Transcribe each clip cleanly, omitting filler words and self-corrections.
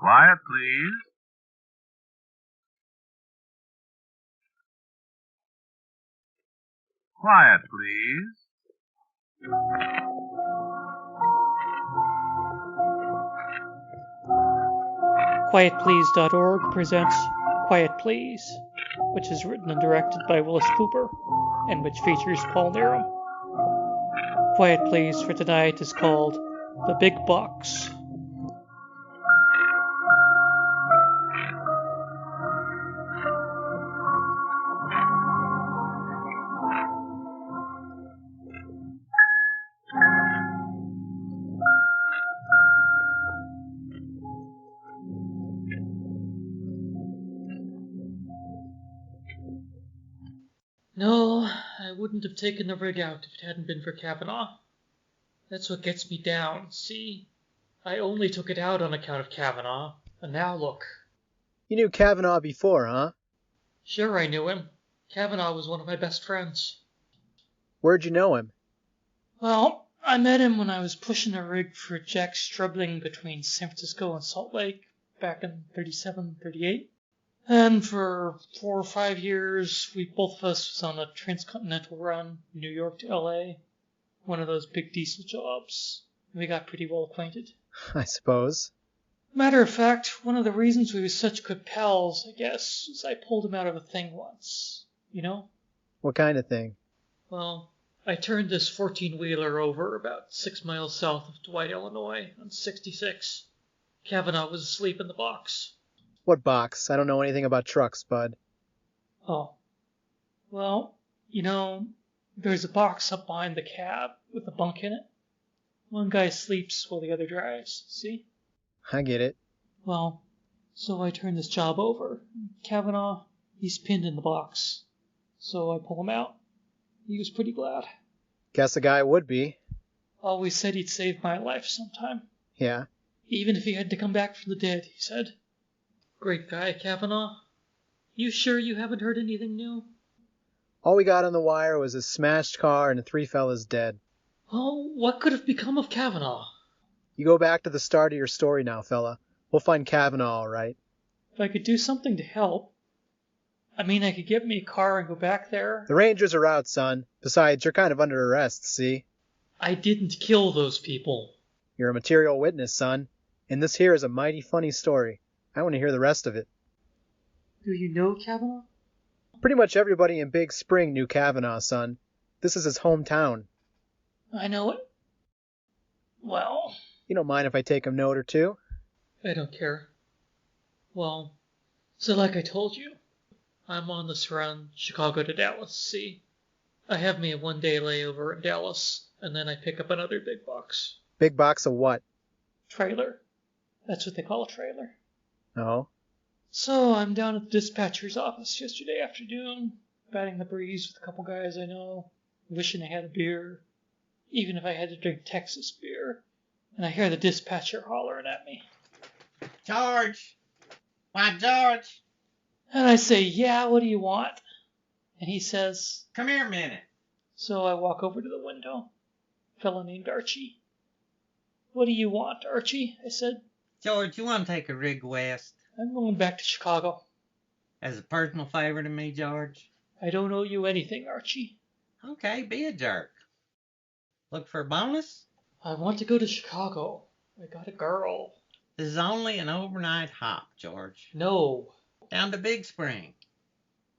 Quiet, please. Quiet, please. QuietPlease.org presents Quiet Please, which is written and directed by Willis Cooper, and which features Paul Nerum. Quiet Please for tonight is called The Big Box. No, I wouldn't have taken the rig out if it hadn't been for Kavanaugh. That's what gets me down, see? I only took it out on account of Kavanaugh, and now look. You knew Kavanaugh before, huh? Sure, I knew him. Kavanaugh was one of my best friends. Where'd you know him? Well, I met him when I was pushing a rig for Jack Strubbling between San Francisco and Salt Lake back in 37, 38. And for 4 or 5 years, both of us was on a transcontinental run, New York to LA. One of those big diesel jobs. We got pretty well acquainted. I suppose. Matter of fact, one of the reasons we were such good pals, I guess, is I pulled him out of a thing once. You know? What kind of thing? Well, I turned this 14-wheeler over about 6 miles south of Dwight, Illinois, on 66. Kavanaugh was asleep in the box. What box? I don't know anything about trucks, bud. Oh. Well, you know, there's a box up behind the cab with a bunk in it. One guy sleeps while the other drives, see? I get it. Well, so I turn this job over. Kavanaugh, he's pinned in the box. So I pull him out. He was pretty glad. Guess a guy would be. Always said he'd save my life sometime. Yeah. Even if he had to come back from the dead, he said. Great guy, Kavanaugh. You sure you haven't heard anything new? All we got on the wire was a smashed car and 3 fellas dead. Oh, what could have become of Kavanaugh? You go back to the start of your story now, fella. We'll find Kavanaugh all right. If I could do something to help. I mean, I could get me a car and go back there. The Rangers are out, son. Besides, you're kind of under arrest, see? I didn't kill those people. You're a material witness, son. And this here is a mighty funny story. I want to hear the rest of it. Do you know Kavanaugh? Pretty much everybody in Big Spring knew Kavanaugh, son. This is his hometown. I know it. Well, You don't mind if I take a note or two? I don't care. Well, so like I told you, I'm on this run, Chicago to Dallas, see? I have me a 1-day layover in Dallas, and then I pick up another big box. Big box of what? Trailer. That's what they call a trailer. Oh? So I'm down at the dispatcher's office yesterday afternoon, batting the breeze with a couple guys I know, wishing I had a beer, even if I had to drink Texas beer, and I hear the dispatcher hollering at me. George! Why, George! And I say, yeah, what do you want? And he says, Come here a minute. so I walk over to the window. A fellow named Archie. What do you want, Archie? I said. George, you want to take a rig west? I'm going back to Chicago. As a personal favor to me, George? I don't owe you anything, Archie. Okay, be a jerk. Look for a bonus? I want to go to Chicago. I got a girl. This is only an overnight hop, George. No. Down to Big Spring.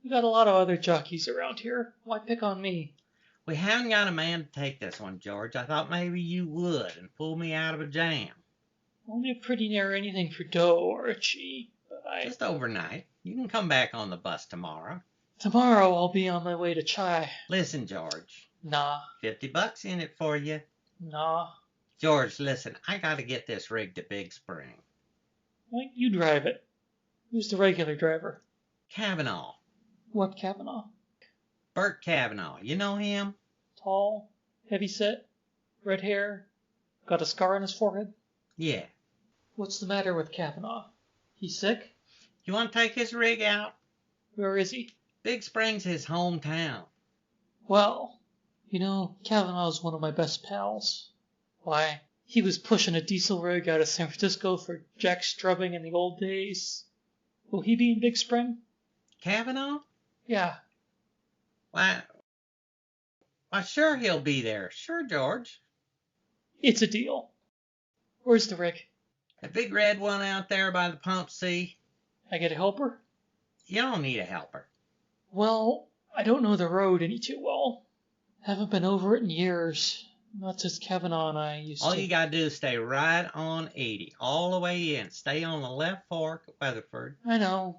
We got a lot of other jockeys around here. Why pick on me? We haven't got a man to take this one, George. I thought maybe you would and pull me out of a jam. Only pretty near anything for dough, Archie. But Just overnight. You can come back on the bus tomorrow. Tomorrow I'll be on my way to Chai. Listen, George. Nah. $50 in it for you. Nah. George, listen. I got to get this rig to Big Spring. Why don't you drive it? Who's the regular driver? Kavanaugh. What Kavanaugh? Bert Kavanaugh. You know him? Tall, heavy-set, red hair, got a scar on his forehead? Yeah. What's the matter with Kavanaugh? He's sick? You want to take his rig out? Where is he? Big Spring's his hometown. Well, you know, Kavanaugh's one of my best pals. Why, He was pushing a diesel rig out of San Francisco for jack strubbing in the old days. Will he be in Big Spring? Kavanaugh? Yeah. Why, sure he'll be there. Sure, George. It's a deal. Where's the rig? The big red one out there by the pump, see? I get a helper? You don't need a helper. Well, I don't know the road any too well. Haven't been over it in years. Not since Kavanaugh and I used All to. you gotta do is stay right on 80, all the way in. Stay on the left fork at Weatherford. I know.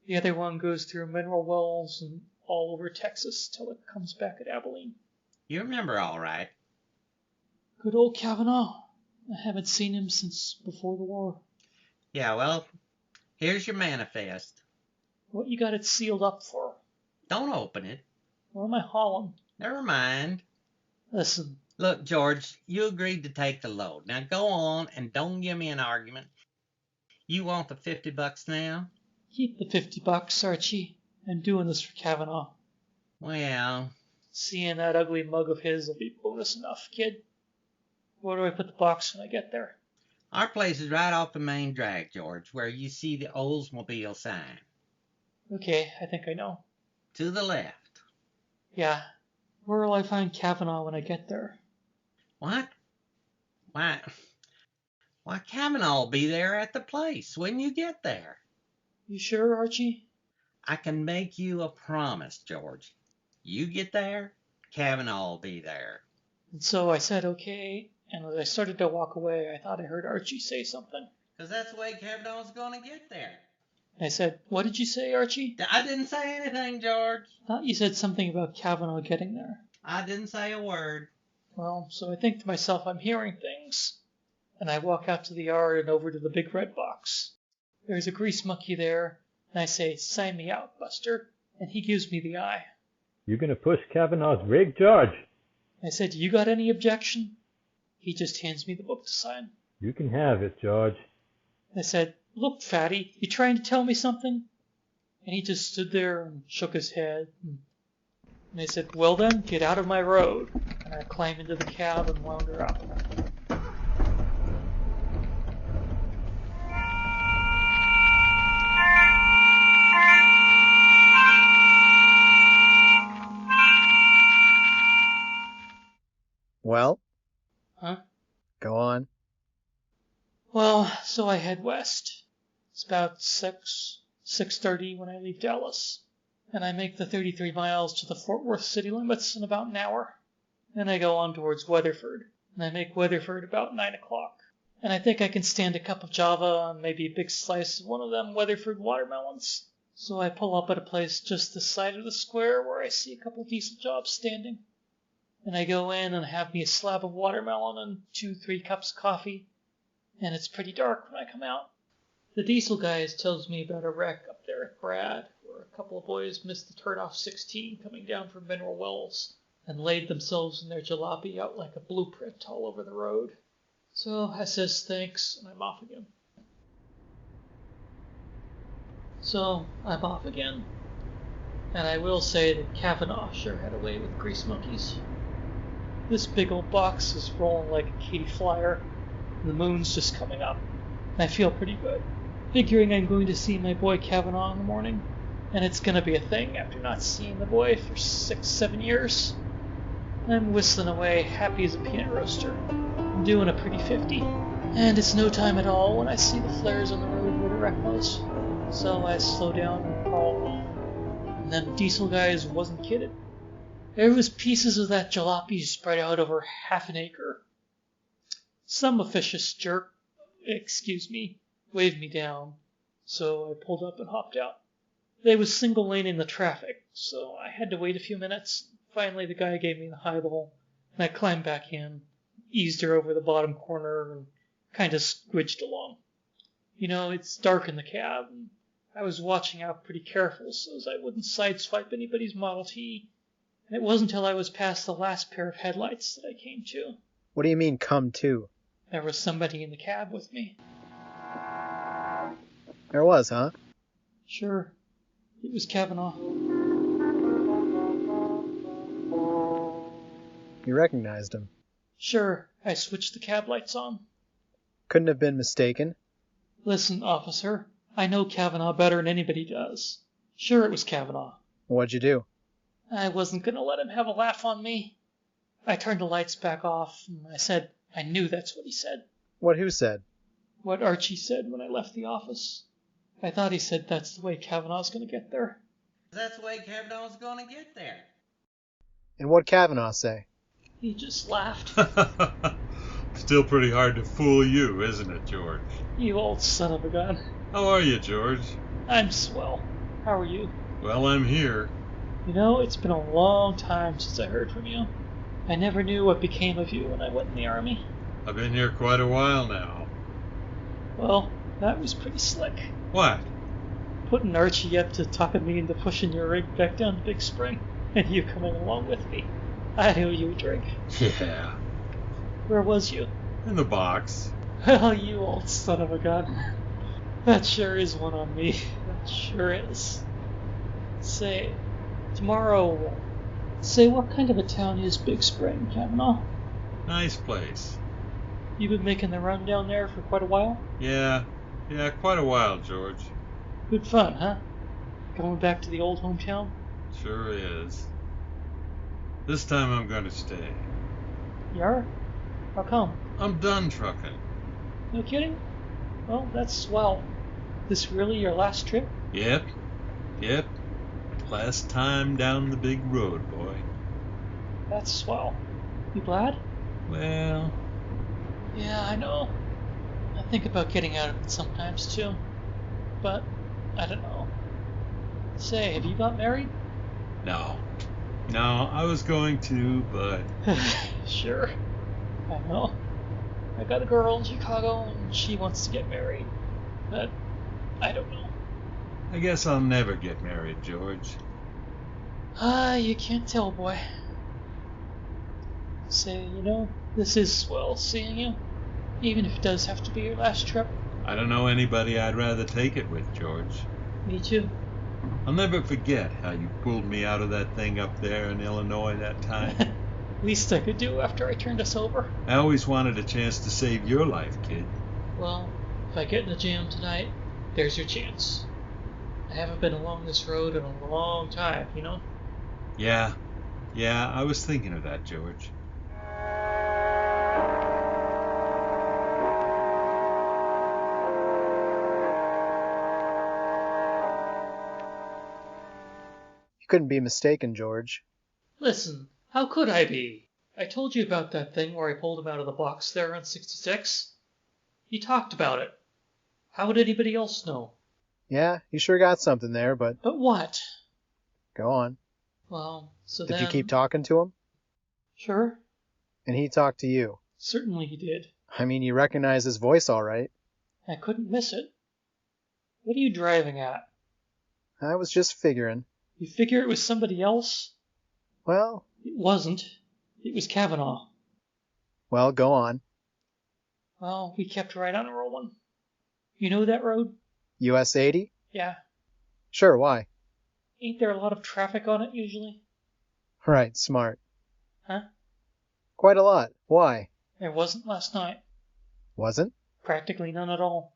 The other one goes through Mineral Wells and all over Texas till it comes back at Abilene. You remember all right. Good old Kavanaugh. I haven't seen him since before the war. Yeah, well, here's your manifest. What you got it sealed up for? Don't open it. What am I hauling? Never mind. Listen, Look, George, you agreed to take the load. Now go on and don't give me an argument. You want the $50 now? keep the $50, Archie. I'm doing this for Kavanaugh. Well, Seeing that ugly mug of his will be bonus enough, kid. Where do I put the box when I get there? our place is right off the main drag, George, where you see the Oldsmobile sign. Okay, I think I know. To the left. Yeah. Where will I find Kavanaugh when I get there? What? Why, Kavanaugh will be there at the place when you get there. You sure, Archie? I can make you a promise, George. You get there, Kavanaugh will be there. And so I said okay, and as I started to walk away, I thought I heard Archie say something. 'Cause that's the way Kavanaugh's gonna get there. And I said, what did you say, Archie? I didn't say anything, George. I thought you said something about Kavanaugh getting there. I didn't say a word. Well, so I think to myself I'm hearing things. And I walk out to the yard and over to the big red box. There's a grease monkey there, and I say, sign me out, Buster. And he gives me the eye. You gonna push Kavanaugh's rig, George? I said, you got any objection? He just hands me the book to sign. You can have it, George. I said, look, fatty, you trying to tell me something? And he just stood there and shook his head. And I said, well then, get out of my road. And I climbed into the cab and wound her up. Well, Huh? go on. Well, so I head west. It's about 6:30 when I leave Dallas. And I make the 33 miles to the Fort Worth city limits in about an hour. Then I go on towards Weatherford. And I make Weatherford about 9 o'clock. And I think I can stand a cup of Java and maybe a big slice of one of them Weatherford watermelons. So I pull up at a place just this side of the square where I see a couple diesel jobs standing. And I go in and have me a slab of watermelon and 2-3 cups of coffee. And it's pretty dark when I come out. The diesel guys tells me about a wreck up there at Brad, where a couple of boys missed the turnoff 16 coming down from Mineral Wells and laid themselves in their jalopy out like a blueprint all over the road. So I says thanks, and I'm off again. And I will say that Kavanaugh sure had a way with grease monkeys. This big old box is rolling like a Katy flyer, and the moon's just coming up, and I feel pretty good, figuring I'm going to see my boy Kavanaugh in the morning, and it's going to be a thing after not seeing the boy for 6-7 years. I'm whistling away, happy as a peanut roaster. I'm doing a pretty 50, and it's no time at all when I see the flares on the road where the wreck was. So I slow down and crawl along, and them diesel guys wasn't kidding. There was pieces of that jalopy spread out over half an acre. Some officious jerk, waved me down, so I pulled up and hopped out. They was single laning the traffic, so I had to wait a few minutes. Finally, the guy gave me the highball, and I climbed back in, eased her over the bottom corner, and kind of squidged along. You know, it's dark in the cab, and I was watching out pretty careful so as I wouldn't sideswipe anybody's Model T. And it wasn't until I was past the last pair of headlights that I came to. What do you mean, come to? There was somebody in the cab with me. There was, huh? Sure, it was Kavanaugh. You recognized him. Sure, I switched the cab lights on. Couldn't have been mistaken. Listen, officer, I know Kavanaugh better than anybody does. Sure, it was Kavanaugh. What'd you do? I wasn't going to let him have a laugh on me. I turned the lights back off, and I said, I knew that's what he said. What who said? What Archie said when I left the office. I thought he said that's the way Kavanaugh's going to get there. That's the way Kavanaugh's gonna get there. And what'd Kavanaugh say? He just laughed. Still pretty hard to fool you, isn't it, George? You old son of a gun. How are you, George? I'm swell. How are you? Well, I'm here. You know, it's been a long time since I heard from you. I never knew what became of you when I went in the army. I've been here quite a while now. Well, that was pretty slick. What? Putting Archie up to talking me into pushing your rig back down to Big Spring, and you coming along with me. I owe you a drink. Yeah. Where was you? In the box. Well, you old son of a gun. That sure is one on me. That sure is. Say, tomorrow, what kind of a town is Big Spring, Kavanaugh? Nice place. You been making the run down there for quite a while? Yeah, quite a while, George. Good fun, huh? Going back to the old hometown? Sure is. This time I'm gonna stay. You are? How come? I'm done trucking. No kidding? Well, that's swell. This really your last trip? Yep. Last time down the big road, boy. That's swell. You glad? Well, Yeah, I know. I think about getting out of it sometimes, too. But, I don't know. Say, have you got married? no. No, I was going to, but Sure. I know. I got a girl in Chicago, and she wants to get married. But, I don't know. I guess I'll never get married, George. You can't tell, boy. Say, this is swell seeing you. Even if it does have to be your last trip. I don't know anybody I'd rather take it with, George. Me too. I'll never forget how you pulled me out of that thing up there in Illinois that time. Least I could do after I turned us over. I always wanted a chance to save your life, kid. Well, if I get in a jam tonight, there's your chance. I haven't been along this road in a long time, Yeah, I was thinking of that, George. You couldn't be mistaken, George. Listen, how could I be? I told you about that thing where I pulled him out of the box there on 66. He talked about it. How would anybody else know? Yeah, you sure got something there, but But what? go on. Well, so Did then... you keep talking to him? Sure. And he talked to you. Certainly he did. I mean, you recognize his voice all right. I couldn't miss it. What are you driving at? I was just figuring. You figure it was somebody else? Well, It wasn't. It was Kavanaugh. go on. Well, we kept right on rolling. You know that road? US 80? Yeah. Sure, why? Ain't there a lot of traffic on it usually? Right, smart. Huh? Quite a lot. Why? There wasn't last night. Wasn't? Practically none at all.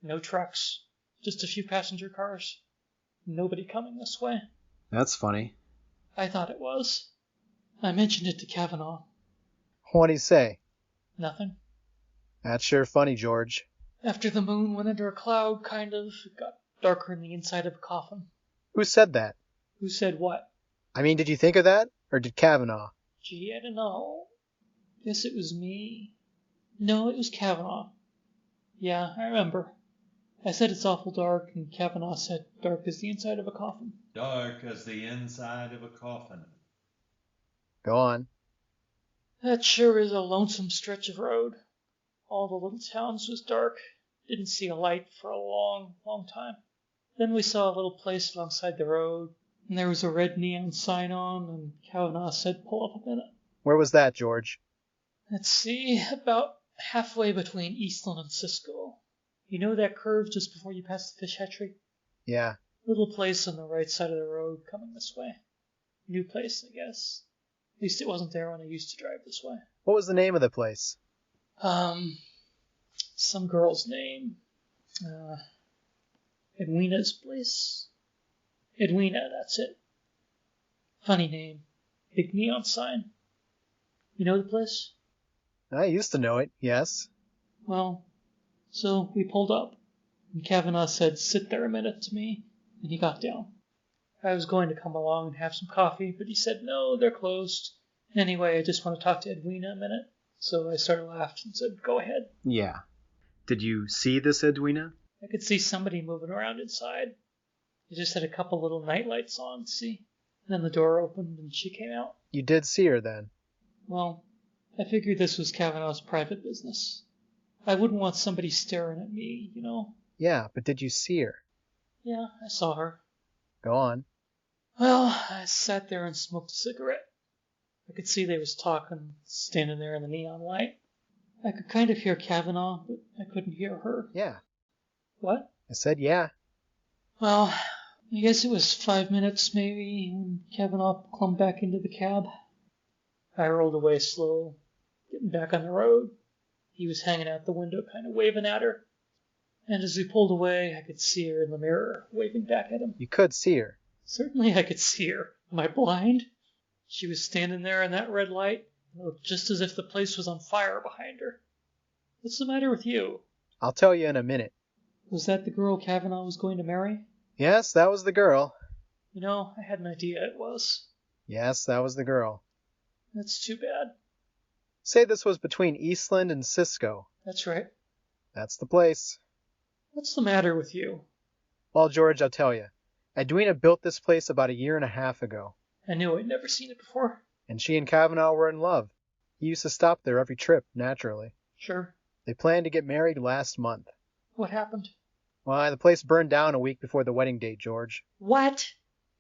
No trucks. Just a few passenger cars. Nobody coming this way. That's funny. I thought it was. I mentioned it to Kavanaugh. What'd he say? Nothing. That's sure funny, George. After the moon went under a cloud, kind of, it got darker in the inside of a coffin. Who said that? Who said what? I mean, did you think of that? Or did Kavanaugh? Gee, I don't know. Guess it was me. No, it was Kavanaugh. Yeah, I remember. I said it's awful dark, and Kavanaugh said dark as the inside of a coffin. Dark as the inside of a coffin. Go on. That sure is a lonesome stretch of road. All the little towns was dark. Didn't see a light for a long, long time. Then we saw a little place alongside the road, and there was a red neon sign on, and Kavanaugh said, "Pull up a minute." Where was that, George? Let's see, about halfway between Eastland and Cisco. You know that curve just before you pass the fish hatchery? Yeah. Little place on the right side of the road coming this way. New place, I guess. At least it wasn't there when I used to drive this way. What was the name of the place? Some girl's name. Edwina's place. Edwina, that's it. Funny name. Big neon sign. You know the place? I used to know it, yes. Well, so we pulled up, and Kavanaugh said, "Sit there a minute" to me, and he got down. I was going to come along and have some coffee, but he said, "No, they're closed. Anyway, I just want to talk to Edwina a minute." So I started laughing and said, "Go ahead." Yeah. Did you see this Edwina? I could see somebody moving around inside. They just had a couple little night lights on, see? And then the door opened and she came out. You did see her then? Well, I figured this was Kavanaugh's private business. I wouldn't want somebody staring at me, you know? Yeah, but did you see her? Yeah, I saw her. Go on. Well, I sat there and smoked a cigarette. I could see they was talking, standing there in the neon light. I could kind of hear Kavanaugh, but I couldn't hear her. Yeah. What? I said yeah. Well, I guess it was 5 minutes maybe when Kavanaugh clumbed back into the cab. I rolled away slow, getting back on the road. He was hanging out the window, kind of waving at her. And as we pulled away, I could see her in the mirror, waving back at him. You could see her. Certainly I could see her. Am I blind? She was standing there in that red light, and looked just as if the place was on fire behind her. What's the matter with you? I'll tell you in a minute. Was that the girl Kavanaugh was going to marry? Yes, that was the girl. You know, I had an idea it was. Yes, that was the girl. That's too bad. Say this was between Eastland and Cisco. That's right. That's the place. What's the matter with you? Well, George, I'll tell you. Edwina built this place about 1.5 years ago. I knew I'd never seen it before. And she and Kavanaugh were in love. He used to stop there every trip, naturally. Sure. They planned to get married last month. What happened? Why, the place burned down a week before the wedding date, George. What?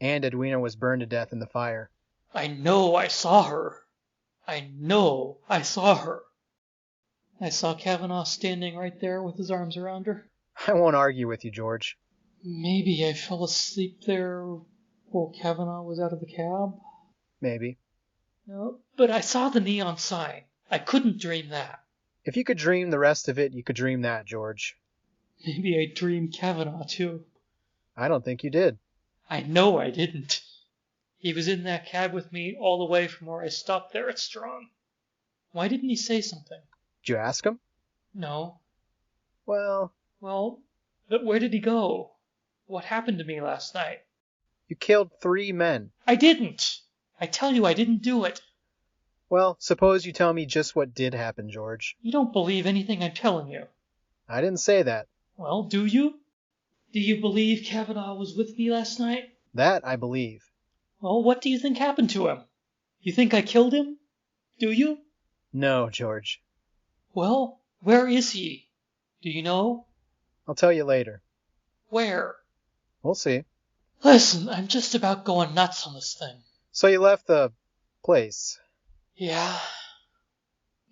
And Edwina was burned to death in the fire. I know I saw her. I know I saw her. I saw Kavanaugh standing right there with his arms around her. I won't argue with you, George. Maybe I fell asleep there while Kavanaugh was out of the cab. Maybe. No, but I saw the neon sign. I couldn't dream that. If you could dream the rest of it, you could dream that, George. Maybe I dreamed Kavanaugh, too. I don't think you did. I know I didn't. He was in that cab with me all the way from where I stopped there at Strong. Why didn't he say something? Did you ask him? No. Well, but where did he go? What happened to me last night? you killed 3 men. I didn't. I tell you I didn't do it. Well, suppose you tell me just what did happen, George. You don't believe anything I'm telling you. I didn't say that. Well, do you? Do you believe Kavanaugh was with me last night? That I believe. Well, what do you think happened to him? You think I killed him? Do you? No, George. Well, where is he? Do you know? I'll tell you later. Where? We'll see. Listen, I'm just about going nuts on this thing. So you left the place. Yeah.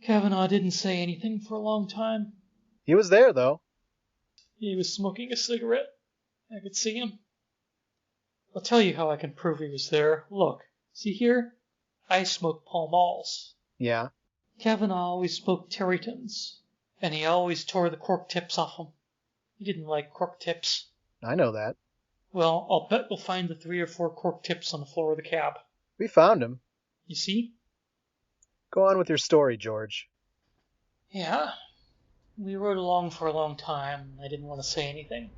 Kavanaugh didn't say anything for a long time. He was there, though. He was smoking a cigarette. I could see him. I'll tell you how I can prove he was there. Look, see here? I smoke Pall Malls. Yeah. Kavanaugh always smoked Terrytons, and he always tore the cork tips off them. He didn't like cork tips. I know that. Well, I'll bet we'll find the 3 or 4 cork tips on the floor of the cab. We found him. You see? Go on with your story, George. Yeah. We rode along for a long time. I didn't want to say anything.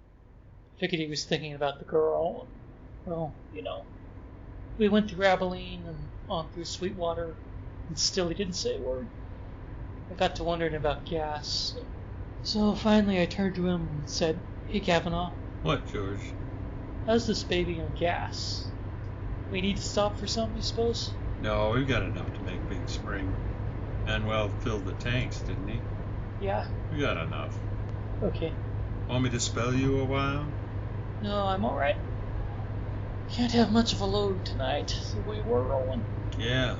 Figured he was thinking about the girl. Well, you know. We went through Abilene and on through Sweetwater, and still he didn't say a word. I got to wondering about gas. So finally I turned to him and said, "Hey, Kavanaugh, What, George? how's this baby on gas? We need to stop for something, you suppose?" No, we've got enough to make Big Spring. Manuel filled the tanks, didn't he? Yeah, We got enough. okay. Want me to spell you a while? No, I'm alright. Can't have much of a load tonight, the way we're rolling. Yeah.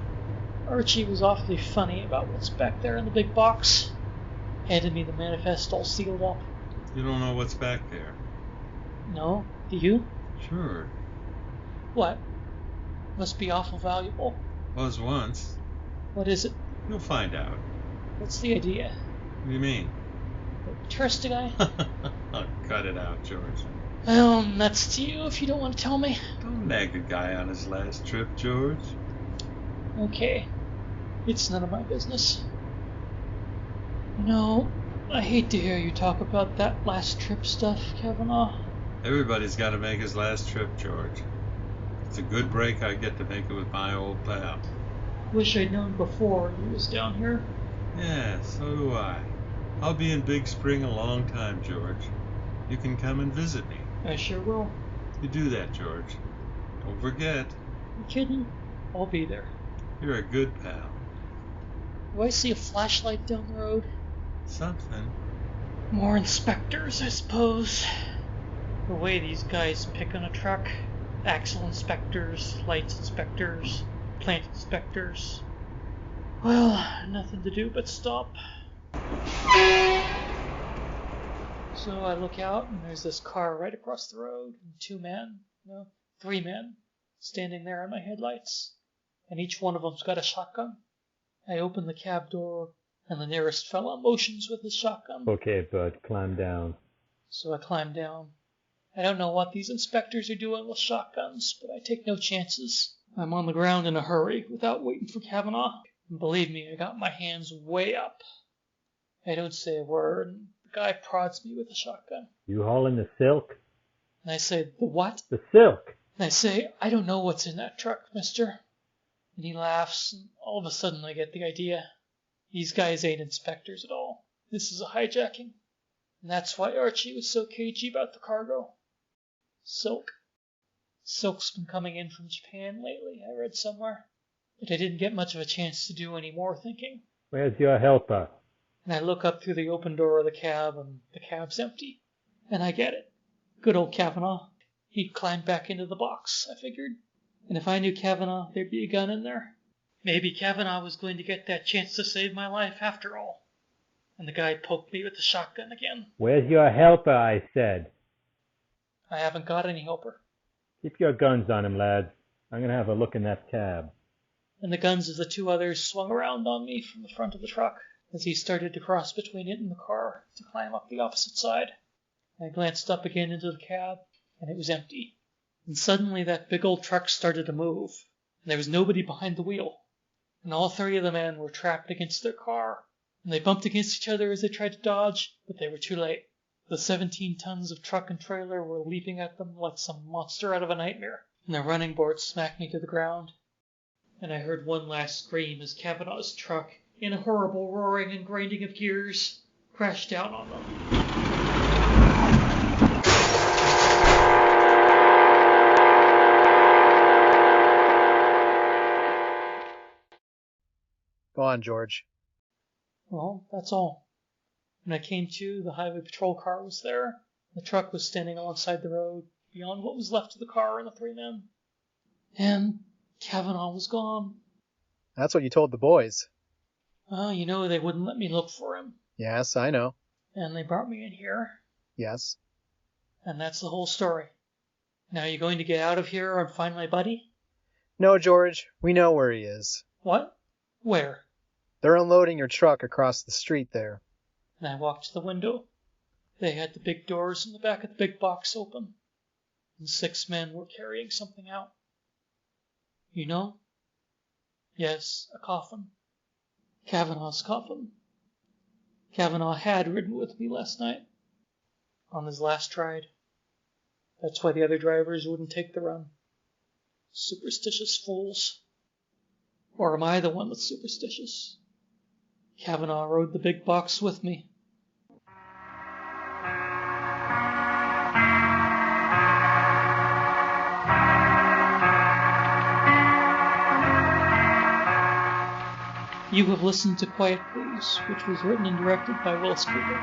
Archie was awfully funny about what's back there in the big box. Handed me the manifest all sealed up. You don't know what's back there. No? Do you? Sure. What? Must be awful valuable. Was once. What is it? You'll find out. What's the idea? What do you mean? Trust a guy? Oh, cut it out, George. Well, that's to you if you don't want to tell me. Don't nag a guy on his last trip, George. Okay. It's none of my business. You know, I hate to hear you talk about that last trip stuff, Kavanaugh. Everybody's got to make his last trip, George. It's a good break I get to make it with my old pal. Wish I'd known before you was down here. Yeah, so do I. I'll be in Big Spring a long time, George. You can come and visit me. I sure will. You do that, George. Don't forget. You kidding? I'll be there. You're a good pal. Do I see a flashlight down the road? Something. More inspectors, I suppose. The way these guys pick on a truck. Axle inspectors, lights inspectors, plant inspectors. Well, nothing to do but stop. So I look out, and there's this car right across the road, and 3 men, standing there in my headlights, and each one of them's got a shotgun. I open the cab door, and the nearest fella motions with his shotgun. Okay, bud, climb down. So I climb down. I don't know what these inspectors are doing with shotguns, but I take no chances. I'm on the ground in a hurry, without waiting for Kavanaugh. And believe me, I got my hands way up. I don't say a word, and the guy prods me with the shotgun. You hauling the silk? And I say, the what? The silk! And I say, I don't know what's in that truck, mister. And he laughs, and all of a sudden I get the idea. These guys ain't inspectors at all. This is a hijacking. And that's why Archie was so cagey about the cargo. Silk. Silk's been coming in from Japan lately, I read somewhere. But I didn't get much of a chance to do any more thinking. Where's your helper? And I look up through the open door of the cab, and the cab's empty. And I get it. Good old Kavanaugh. He'd climbed back into the box, I figured. And if I knew Kavanaugh, there'd be a gun in there. Maybe Kavanaugh was going to get that chance to save my life after all. And the guy poked me with the shotgun again. Where's your helper, I said. I haven't got any helper. Keep your guns on him, lads. I'm gonna have a look in that cab. And the guns of the 2 others swung around on me from the front of the truck as he started to cross between it and the car to climb up the opposite side. I glanced up again into the cab, and it was empty. And suddenly that big old truck started to move, and there was nobody behind the wheel. And all 3 of the men were trapped against their car, and they bumped against each other as they tried to dodge, but they were too late. The 17 tons of truck and trailer were leaping at them like some monster out of a nightmare, and the running board smacked me to the ground. And I heard one last scream as Kavanaugh's truck, in a horrible roaring and grinding of gears, crashed down on them. Go on, George. Well, that's all. When I came to, the highway patrol car was there. The truck was standing alongside the road, beyond what was left of the car and the 3 men. And Kavanaugh was gone. That's what you told the boys. Well, you know they wouldn't let me look for him. Yes, I know. And they brought me in here. Yes. And that's the whole story. Now you going to get out of here and find my buddy? No, George, we know where he is. What? Where? They're unloading your truck across the street there. And I walked to the window. They had the big doors in the back of the big box open. And 6 men were carrying something out. You know? Yes, a coffin. Kavanaugh's coffin. Kavanaugh had ridden with me last night. On his last ride. That's why the other drivers wouldn't take the run. Superstitious fools. Or am I the one that's superstitious? Kavanaugh rode the big box with me. You have listened to Quiet Please, which was written and directed by Willis Cooper.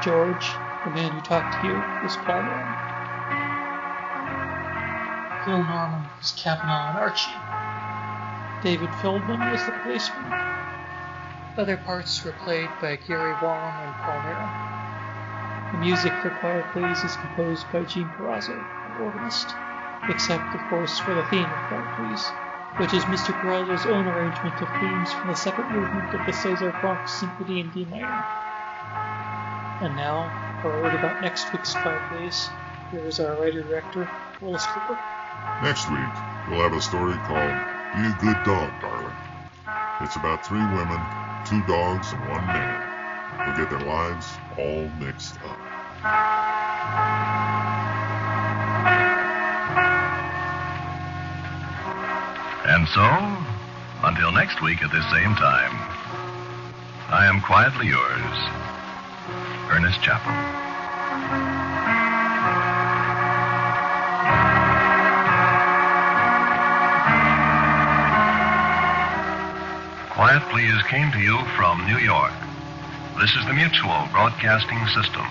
George, the man who talked to you, was Paul Norman. Phil Norman was Kavanaugh and Archie. David Feldman was the policeman. Other parts were played by Gary Wong and Paul Nera. The music for Quiet Please is composed by Gene Perazzo, the organist, except, of course, for the theme of Quiet Please. which is Mr. Corello's own arrangement of themes from the second movement of the Cesar Bronx Symphony in D minor. And now, for a word about next week's Quiet Plays, here is our writer-director, Willis Cooper. Next week, we'll have a story called Be a Good Dog, Darling. It's about 3 women, 2 dogs, and 1 man who get their lives all mixed up. And so, until next week at this same time, I am quietly yours, Ernest Chappell. Quiet Please came to you from New York. This is the Mutual Broadcasting System.